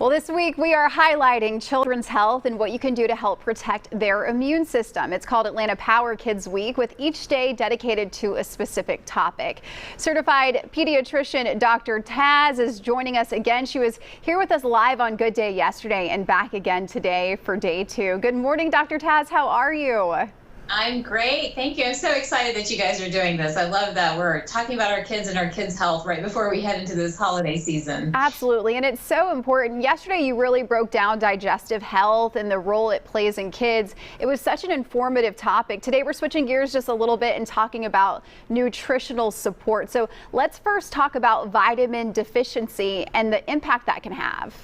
Well, this week we are highlighting children's health and what you can do to help protect their immune system. It's called Atlanta Power Kids Week, with each day dedicated to a specific topic. Certified pediatrician Dr. Taz is joining us again. She was here with us live on Good Day yesterday and back again today for day 2. Good morning, Dr. Taz. How are you? I'm great. Thank you. I'm so excited that you guys are doing this. I love that we're talking about our kids and our kids' health right before we head into this holiday season. Absolutely. And it's so important. Yesterday, you really broke down digestive health and the role it plays in kids. It was such an informative topic. Today, we're switching gears just a little bit and talking about nutritional support. So let's first talk about vitamin deficiency and the impact that can have.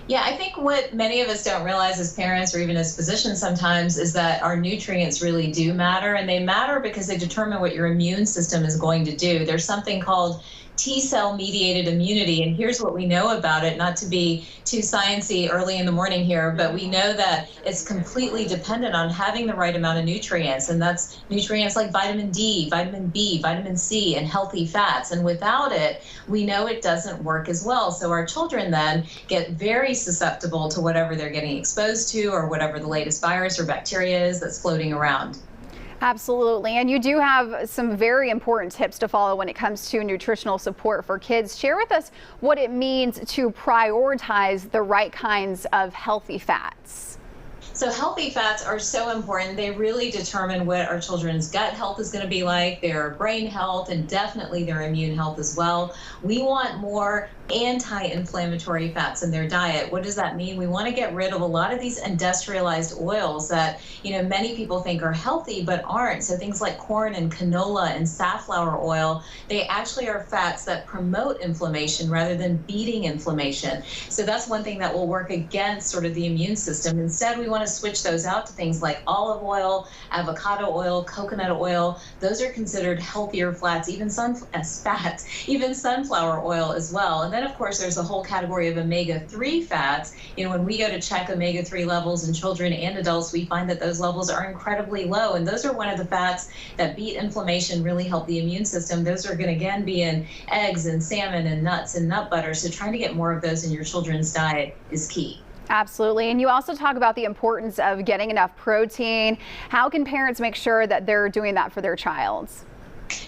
Yeah, I think what many of us don't realize as parents or even as physicians sometimes is that our nutrients really do matter, and they matter because they determine what your immune system is going to do. There's something called T-cell mediated immunity, and here's what we know about it, not to be too sciencey early in the morning here, but we know that it's completely dependent on having the right amount of nutrients, and that's nutrients like vitamin D, vitamin B, vitamin C, and healthy fats. And without it, we know it doesn't work as well. So our children then get very susceptible to whatever they're getting exposed to or whatever the latest virus or bacteria is that's floating around. Absolutely. And you do have some very important tips to follow when it comes to nutritional support for kids. Share with us what it means to prioritize the right kinds of healthy fats. So healthy fats are so important. They really determine what our children's gut health is going to be like, their brain health, and definitely their immune health as well. We want more anti-inflammatory fats in their diet. What does that mean? We want to get rid of a lot of these industrialized oils that, many people think are healthy but aren't. So things like corn and canola and safflower oil, they actually are fats that promote inflammation rather than beating inflammation. So that's one thing that will work against sort of the immune system. Instead, we want to switch those out to things like olive oil, avocado oil, coconut oil. Those are considered healthier fats, even sunflower oil as well. And then, of course, there's a whole category of omega-3 fats. When we go to check omega-3 levels in children and adults, we find that those levels are incredibly low. And those are one of the fats that beat inflammation, really help the immune system. Those are going to, again, be in eggs and salmon and nuts and nut butter. So trying to get more of those in your children's diet is key. Absolutely. And you also talk about the importance of getting enough protein. How can parents make sure that they're doing that for their child?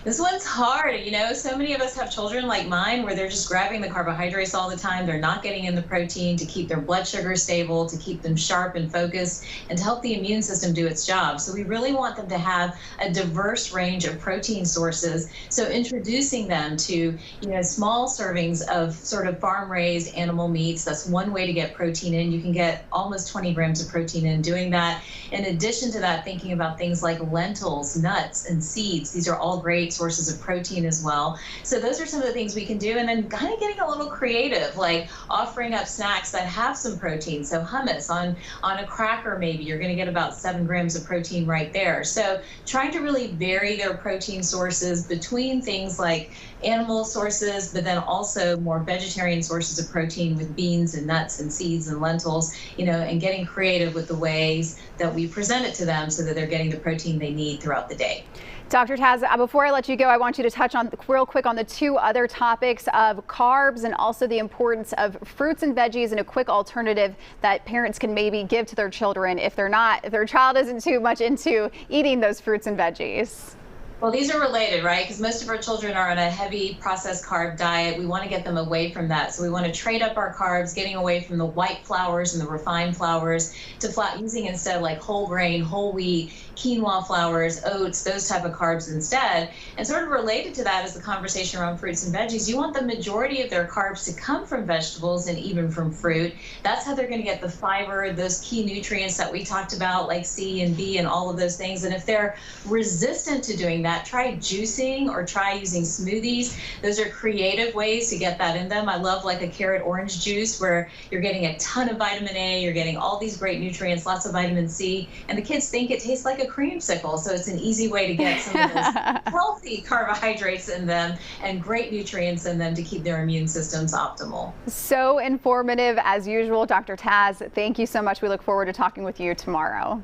This one's hard. So many of us have children like mine where they're just grabbing the carbohydrates all the time. They're not getting in the protein to keep their blood sugar stable, to keep them sharp and focused, and to help the immune system do its job. So we really want them to have a diverse range of protein sources. So introducing them to, small servings of sort of farm-raised animal meats, that's one way to get protein in. You can get almost 20 grams of protein in doing that. In addition to that, thinking about things like lentils, nuts, and seeds. These are all great sources of protein as well. So those are some of the things we can do, and then kind of getting a little creative, like offering up snacks that have some protein. So hummus on a cracker, maybe you're going to get about 7 grams of protein right there. So trying to really vary their protein sources between things like animal sources, but then also more vegetarian sources of protein with beans and nuts and seeds and lentils, and getting creative with the ways that we present it to them so that they're getting the protein they need throughout the day. Dr. Taz, before I let you go, I want you to touch on real quick on the 2 other topics of carbs and also the importance of fruits and veggies, and a quick alternative that parents can maybe give to their children if their child isn't too much into eating those fruits and veggies. Well, these are related, right? Because most of our children are on a heavy processed carb diet. We want to get them away from that. So we want to trade up our carbs, getting away from the white flours and the refined flours to using instead like whole grain, whole wheat, quinoa flours, oats, those type of carbs instead. And sort of related to that is the conversation around fruits and veggies. You want the majority of their carbs to come from vegetables and even from fruit. That's how they're going to get the fiber, those key nutrients that we talked about, like C and B and all of those things. And if they're resistant to doing that, try juicing or try using smoothies. Those are creative ways to get that in them. I love like a carrot orange juice where you're getting a ton of vitamin A, you're getting all these great nutrients, lots of vitamin C, and the kids think it tastes like a creamsicle. So it's an easy way to get some of those healthy carbohydrates in them and great nutrients in them to keep their immune systems optimal. So informative as usual, Dr. Taz. Thank you so much. We look forward to talking with you tomorrow.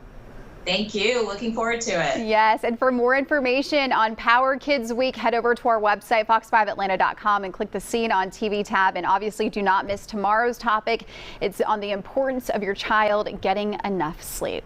Thank you. Looking forward to it. Yes, and for more information on Power Kids Week, head over to our website, fox5atlanta.com, and click the Seen on TV tab. And obviously, do not miss tomorrow's topic. It's on the importance of your child getting enough sleep.